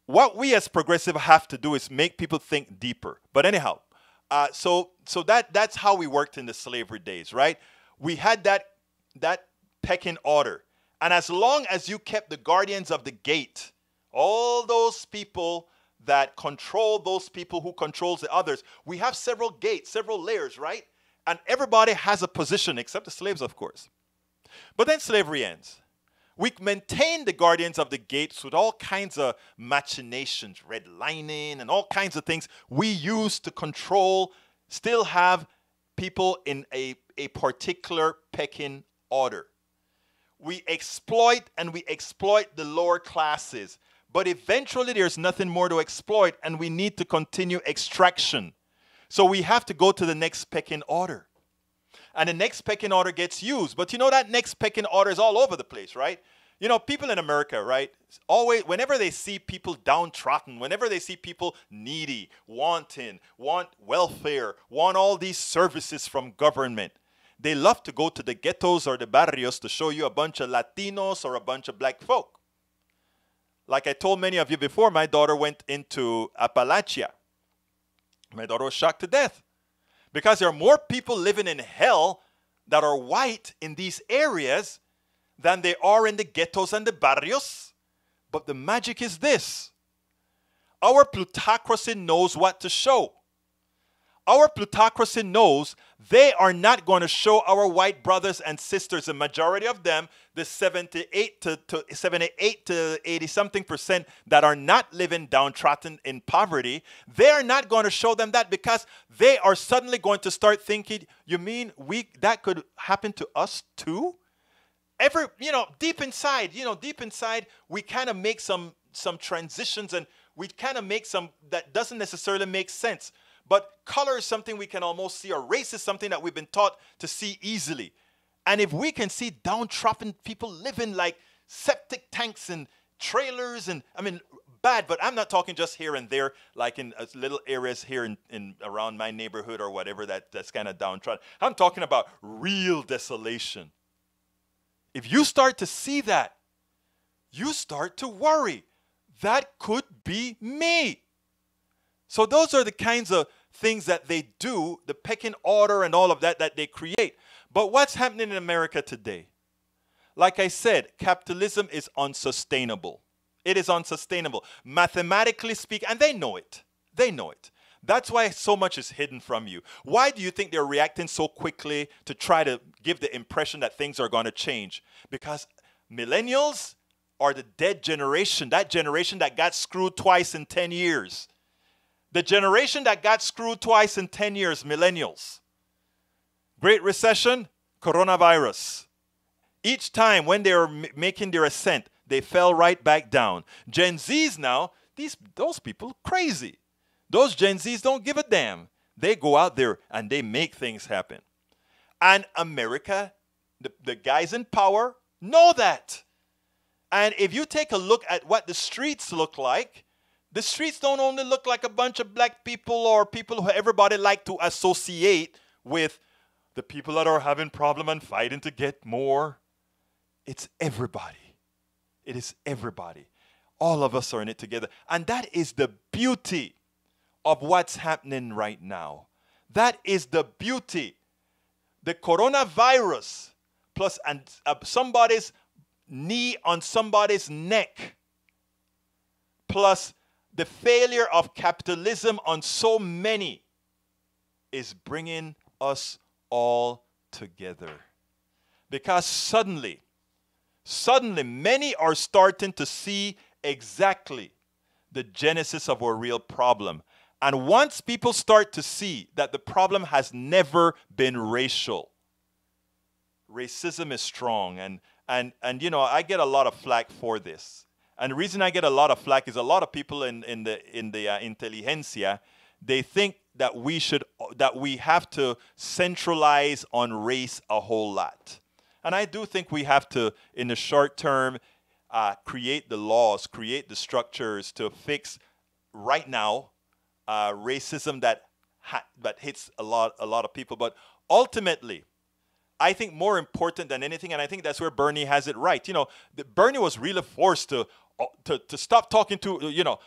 What we as progressive have to do is make people think deeper. But anyhow, so that's how we worked in the slavery days, right? We had that pecking order. And as long as you kept the guardians of the gate, all those people that control those people who controls the others, we have several gates, several layers, right? And everybody has a position, except the slaves, of course. But then slavery ends. We maintain the guardians of the gates with all kinds of machinations, redlining, and all kinds of things we use to control, still have people in a particular pecking order. We exploit the lower classes. But eventually there's nothing more to exploit and we need to continue extraction. So we have to go to the next pecking order. And the next pecking order gets used. But that next pecking order is all over the place, right? People in America, right? Always, whenever they see people downtrodden, whenever they see people needy, want welfare, want all these services from government, they love to go to the ghettos or the barrios to show you a bunch of Latinos or a bunch of black folk. Like I told many of you before, my daughter went into Appalachia. My daughter was shocked to death because there are more people living in hell that are white in these areas than they are in the ghettos and the barrios. But the magic is this. Our plutocracy knows what to show. Our plutocracy knows they are not going to show our white brothers and sisters, the majority of them, the 78 to 80-something% that are not living downtrodden in poverty. They are not going to show them that because they are suddenly going to start thinking, you mean that could happen to us too? Deep inside, we kind of make some transitions and we kind of make some that doesn't necessarily make sense. But color is something we can almost see, or race is something that we've been taught to see easily. And if we can see downtrodden people living like septic tanks and trailers, and bad, but I'm not talking just here and there, like in little areas here in around my neighborhood or whatever that's kind of downtrodden. I'm talking about real desolation. If you start to see that, you start to worry. That could be me. So those are the kinds of things that they do, the pecking order and all of that they create. But what's happening in America today? Like I said, capitalism is unsustainable. It is unsustainable. Mathematically speaking, and they know it. They know it. That's why so much is hidden from you. Why do you think they're reacting so quickly to try to give the impression that things are going to change? Because millennials are the dead generation, that generation that got screwed twice in 10 years. The generation that got screwed twice in 10 years, millennials. Great Recession, coronavirus. Each time when they were making their ascent, they fell right back down. Gen Zs now, those people crazy. Those Gen Zs don't give a damn. They go out there and they make things happen. And America, the guys in power know that. And if you take a look at what the streets look like, the streets don't only look like a bunch of black people or people who everybody like to associate with the people that are having problem and fighting to get more. It's everybody. It is everybody. All of us are in it together. And that is the beauty of what's happening right now. That is the beauty. The coronavirus plus somebody's knee on somebody's neck plus the failure of capitalism on so many is bringing us all together. Because suddenly, many are starting to see exactly the genesis of our real problem. And once people start to see that the problem has never been racial, racism is strong. And you know, I get a lot of flack for this. And the reason I get a lot of flack is a lot of people in the intelligentsia, they think that we have to centralize on race a whole lot. And I do think we have to, in the short term, create the laws, create the structures to fix right now racism that hits a lot of people. But ultimately, I think more important than anything, and I think that's where Bernie has it right. You know, Bernie was really forced to stop talking to, you know,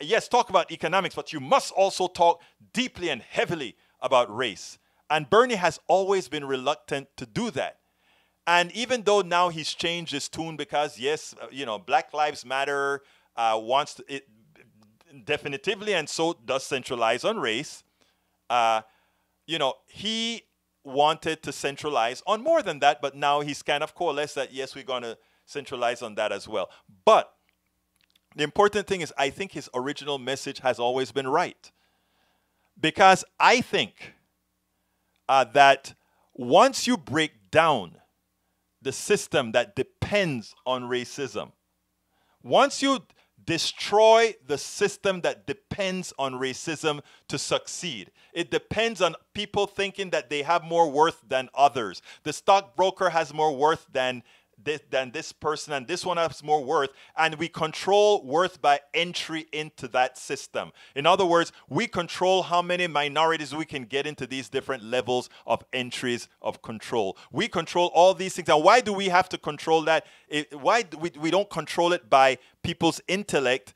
yes, talk about economics, but you must also talk deeply and heavily about race. And Bernie has always been reluctant to do that. And even though now he's changed his tune because, yes, you know, Black Lives Matter wants to, it definitively, and so does centralize on race, you know, he wanted to centralize on more than that, but now he's kind of coalesced that, yes, we're going to centralize on that as well. But the important thing is I think his original message has always been right. Because I think that once you break down the system that depends on racism, once you destroy the system that depends on racism to succeed, it depends on people thinking that they have more worth than others. The stockbroker has more worth than this person, and this one has more worth, and we control worth by entry into that system. In other words, we control how many minorities we can get into these different levels of entries of control. We control all these things. And why do we have to control that? Why do we don't control it by people's intellect,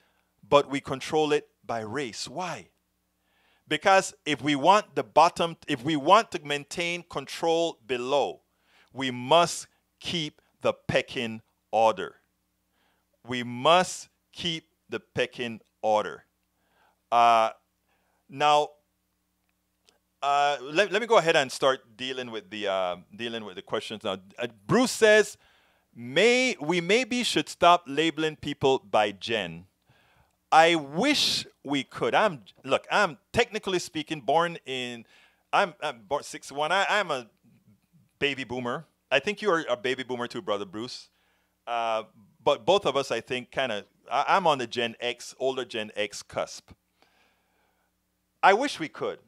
but we control it by race? Why? Because if we want to maintain control below, we must keep the pecking order. We must keep the pecking order. Now, let me go ahead and start dealing with the questions now. Bruce says, we maybe should stop labeling people by gen. I wish we could. I'm technically speaking I'm born 61. I'm a baby boomer. I think you are a baby boomer too, Brother Bruce. But both of us, I think, I'm on the Gen X, older Gen X cusp. I wish we could.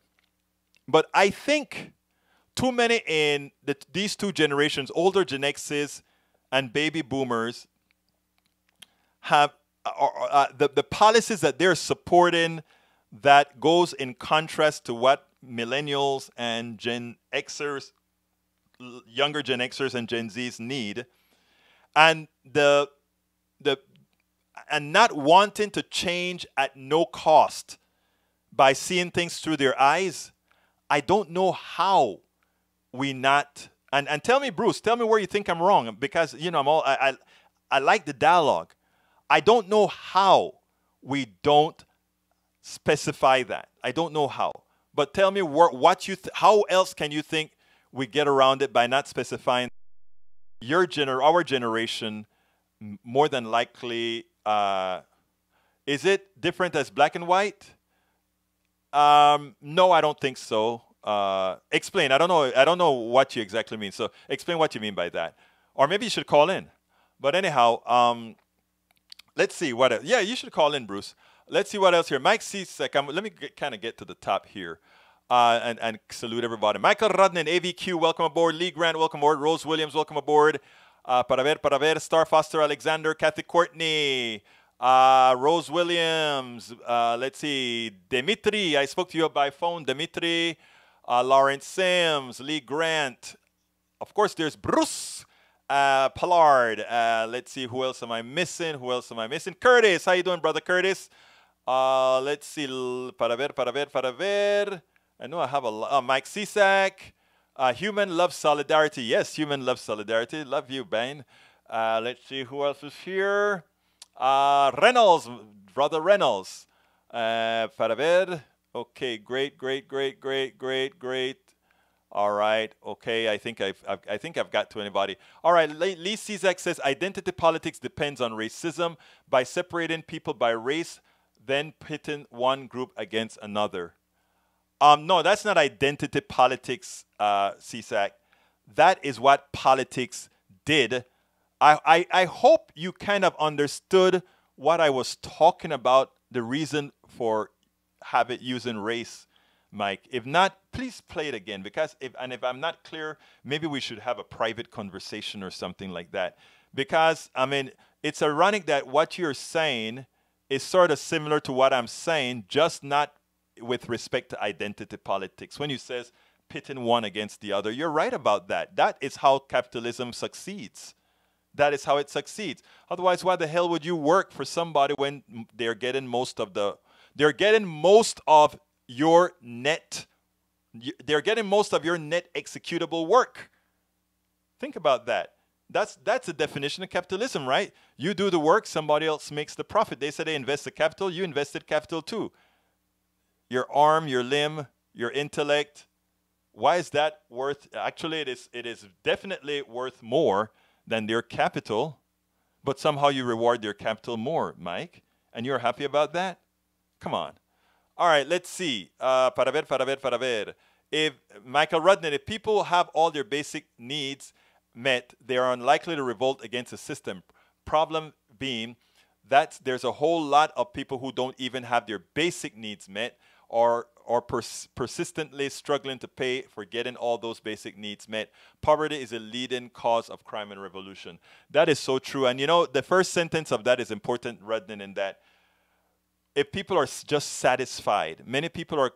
But I think too many in these two generations, older Gen X's and baby boomers, have the policies that they're supporting that goes in contrast to what millennials and Gen Xers, younger Gen Xers and Gen Zs need, and and not wanting to change at no cost by seeing things through their eyes. I don't know how we not, and tell me, Bruce, tell me where you think I'm wrong, because you know I like the dialogue. I don't know how we don't specify that. I don't know how, but tell me how else can you think we get around it by not specifying our generation more than likely. Is it different as black and white? No, I don't think so. Explain. I don't know what you exactly mean. So explain what you mean by that. Or maybe you should call in. But anyhow, let's see what else. Yeah, you should call in, Bruce. Let's see what else here. Mike Cesek. Let me kind of get to the top here. And salute everybody. Michael Rudnin, AVQ, welcome aboard. Lee Grant, welcome aboard. Rose Williams, welcome aboard. Para ver, Star Foster Alexander, Kathy Courtney, Rose Williams. Let's see, Dimitri, I spoke to you by phone. Dimitri, Lawrence Sims, Lee Grant. Of course, there's Bruce Pollard. Let's see, who else am I missing? Curtis, how you doing, brother Curtis? Let's see, para ver. I know I have Mike Cisak. Human loves solidarity. Yes, human loves solidarity. Love you, Bain. Let's see who else is here. Reynolds, brother Reynolds. Para ver. Okay, great. All right. Okay, I think I've got to anybody. All right. Lee Cisak says identity politics depends on racism. By separating people by race, then pitting one group against another. No, that's not identity politics, CSAC. That is what politics did. I hope you kind of understood what I was talking about, the reason for using race, Mike. If not, please play it again, because if I'm not clear, maybe we should have a private conversation or something like that. Because, I mean, it's ironic that what you're saying is sort of similar to what I'm saying, just not with respect to identity politics. When you says pitting one against the other, you're right about that. That is how capitalism succeeds. That is how it succeeds. Otherwise, why the hell would you work for somebody when they're getting most of your net executable work? Think about that. That's the definition of capitalism, right? You do the work, somebody else makes the profit. They say they invested capital, you invested capital too. Your arm, your limb, your intellect. Why is that worth? Actually, it is definitely worth more than their capital, but somehow you reward their capital more, Mike, and you're happy about that? Come on. All right, let's see. Para ver. If Michael Rudnin, if people have all their basic needs met, they are unlikely to revolt against the system. Problem being that there's a whole lot of people who don't even have their basic needs met, or persistently struggling to pay for getting all those basic needs met. Poverty is a leading cause of crime and revolution. That is so true. And you know, the first sentence of that is important, Rudnin, in that if people are just satisfied, many people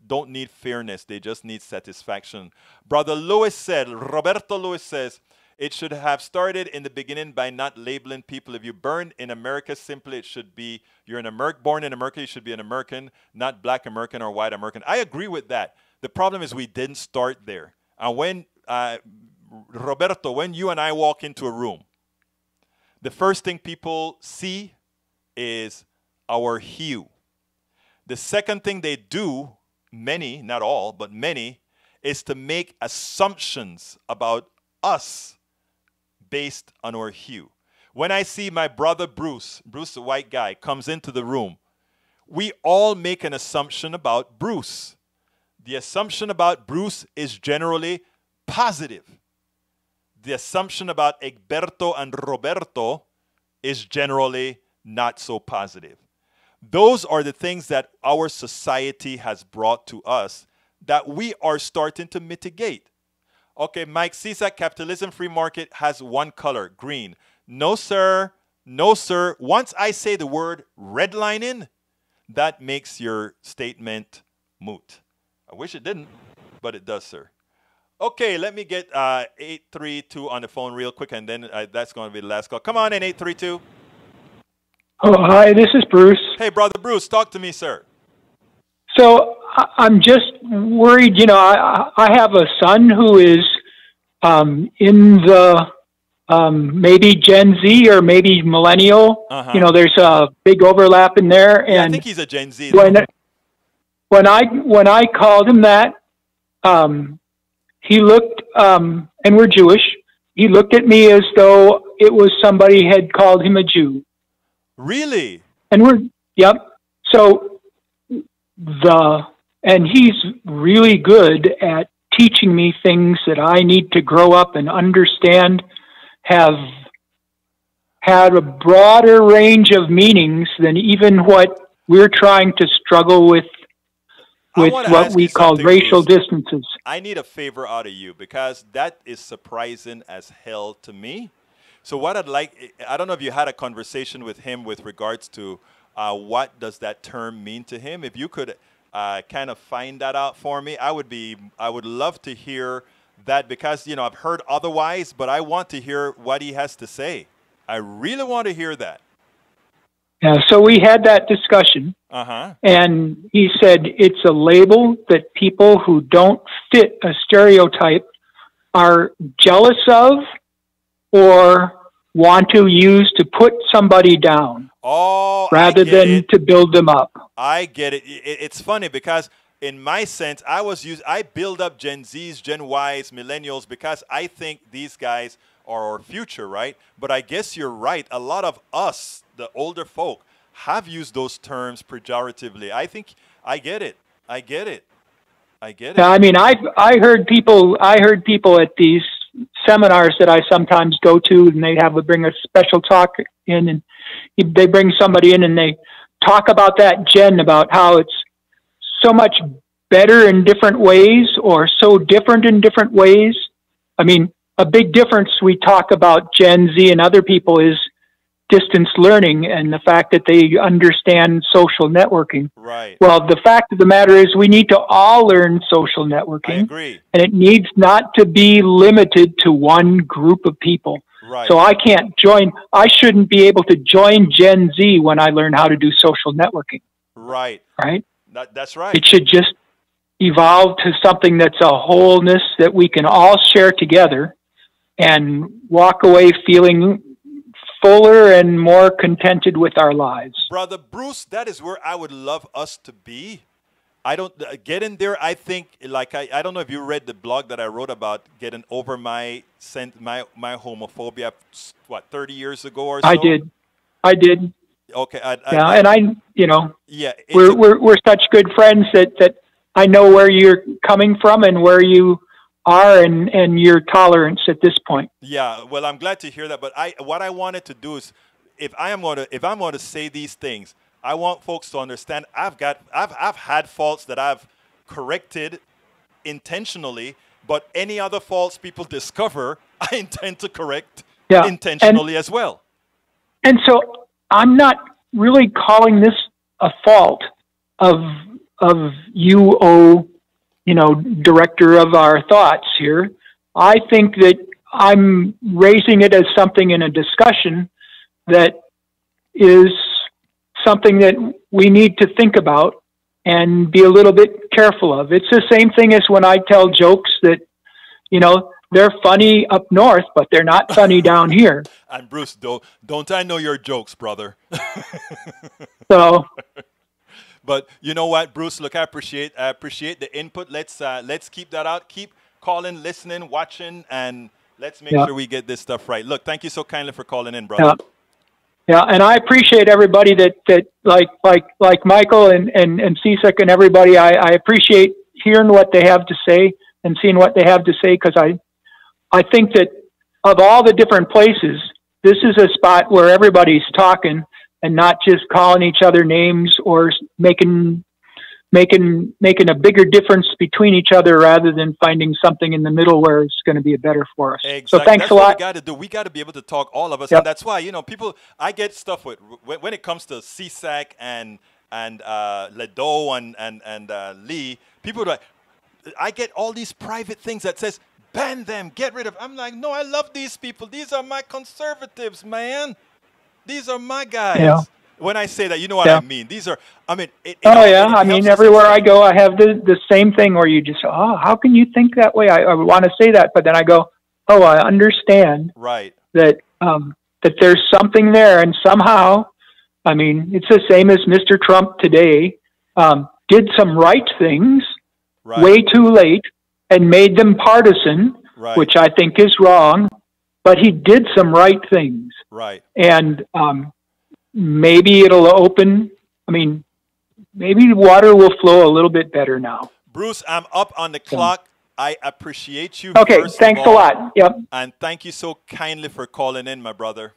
don't need fairness, they just need satisfaction. Brother Lewis said, Roberto Lewis says, it should have started in the beginning by not labeling people. If you burn in America, simply it should be, you're born in America, you should be an American, not black American or white American. I agree with that. The problem is we didn't start there. And when, Roberto, when you and I walk into a room, the first thing people see is our hue. The second thing they do, many, not all, but many, is to make assumptions about us based on our hue. When I see my brother Bruce, the white guy, comes into the room, we all make an assumption about Bruce. The assumption about Bruce is generally positive. The assumption about Egberto and Roberto is generally not so positive. Those are the things that our society has brought to us that we are starting to mitigate. Okay, Mike, CSAC, capitalism, free market has one color, green. No, sir. No, sir. Once I say the word redlining, that makes your statement moot. I wish it didn't, but it does, sir. Okay, let me get 832 on the phone real quick, and then that's going to be the last call. Come on in, 832. Oh, hi, this is Bruce. Hey, Brother Bruce, talk to me, sir. So I'm just worried, you know, I have a son who is in the maybe Gen Z or maybe millennial. You know, there's a big overlap in there. And yeah, I think he's a Gen Z. When I called him that, he looked, and we're Jewish, he looked at me as though it was somebody had called him a Jew. Really? And yep. So and he's really good at teaching me things that I need to grow up and understand, have had a broader range of meanings than even what we're trying to struggle with what we call racial distances. I need a favor out of you, because that is surprising as hell to me. So what I'd like, I don't know if you had a conversation with him with regards to what does that term mean to him. If you could kind of find that out for me, I would love to hear that, because, you know, I've heard otherwise, but I want to hear what he has to say. I really want to hear that. Yeah, so we had that discussion, and he said it's a label that people who don't fit a stereotype are jealous of or want to use to put somebody down, rather than to build them up. I get it. It's funny because in my sense, I build up Gen Zs, Gen Ys, millennials, because I think these guys are our future, right? But I guess you're right. A lot of us, the older folk, have used those terms pejoratively. I think I get it. I get it. I get it. Yeah, I mean, I heard people at these seminars that I sometimes go to, and they bring a special talk in, and they bring somebody in and they talk about that gen, about how it's so much better in different ways or so different in different ways. I mean, a big difference we talk about Gen Z and other people is distance learning and the fact that they understand social networking. Right. Well, the fact of the matter is we need to all learn social networking. I agree. And it needs not to be limited to one group of people. Right. So I shouldn't be able to join Gen Z when I learn how to do social networking. Right. Right? That's right. It should just evolve to something that's a wholeness that we can all share together and walk away feeling fuller and more contented with our lives. Brother Bruce, that is where I would love us to be. I don't get in there. I think, like, I don't know if you read the blog that I wrote about getting over my homophobia, what, 30 years ago or so? I did. Okay. We're such good friends that I know where you're coming from and where you are and your tolerance at this point. Yeah, well, I'm glad to hear that. But what I wanted to do is, if I'm going to say these things, I want folks to understand I've had faults that I've corrected intentionally, but any other faults people discover, I intend to correct intentionally as well. And so I'm not really calling this a fault of you, director of our thoughts here. I think that I'm raising it as something in a discussion that is something that we need to think about and be a little bit careful of. It's the same thing as when I tell jokes that, they're funny up north, but they're not funny down here. And Bruce, don't I know your jokes, brother? So... But you know what, Bruce? Look, I appreciate the input. Let's keep that out. Keep calling, listening, watching, and let's make sure we get this stuff right. Look, thank you so kindly for calling in, brother. Yeah, and I appreciate everybody that like Michael and CSEC and everybody. I appreciate hearing what they have to say and seeing what they have to say, because I think that of all the different places, this is a spot where everybody's talking and not just calling each other names or making a bigger difference between each other, rather than finding something in the middle where it's going to be better for us. Exactly. So thanks that's a lot. What we got to do. We got to be able to talk, all of us, and that's why people. I get stuff with when it comes to CSAC and Ledo and Lee. People are like, I get all these private things that says ban them, get rid of. I'm like, no, I love these people. These are my conservatives, man. These are my guys. Yeah. When I say that, you know what I mean. These are, I mean. I mean, everywhere I go, I have the same thing where you just, how can you think that way? I want to say that, but then I go, I understand. Right. That there's something there, and somehow, I mean, it's the same as Mr. Trump today, did some right things way too late and made them partisan, which I think is wrong, but he did some right things. Right. And maybe it'll open. I mean, maybe the water will flow a little bit better now. Bruce, I'm up on the clock. I appreciate you. Okay, thanks a lot. Yep. And thank you so kindly for calling in, my brother.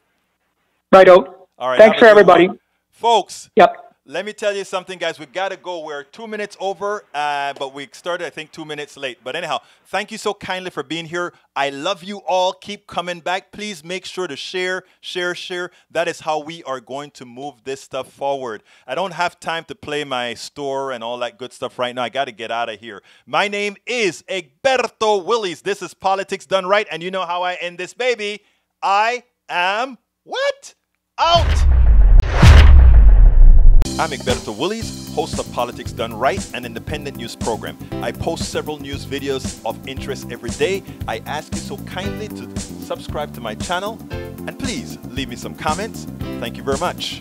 Righto. All right. Thanks for everybody. Folks. Yep. Let me tell you something, guys. We've got to go. We're 2 minutes over, but we started, I think, 2 minutes late. But anyhow, thank you so kindly for being here. I love you all. Keep coming back. Please make sure to share. That is how we are going to move this stuff forward. I don't have time to play my store and all that good stuff right now. I got to get out of here. My name is Egberto Willies. This is Politics Done Right, and you know how I end this, baby. I am what? Out! I'm Egberto Willies, host of Politics Done Right, an independent news program. I post several news videos of interest every day. I ask you so kindly to subscribe to my channel, and please leave me some comments. Thank you very much.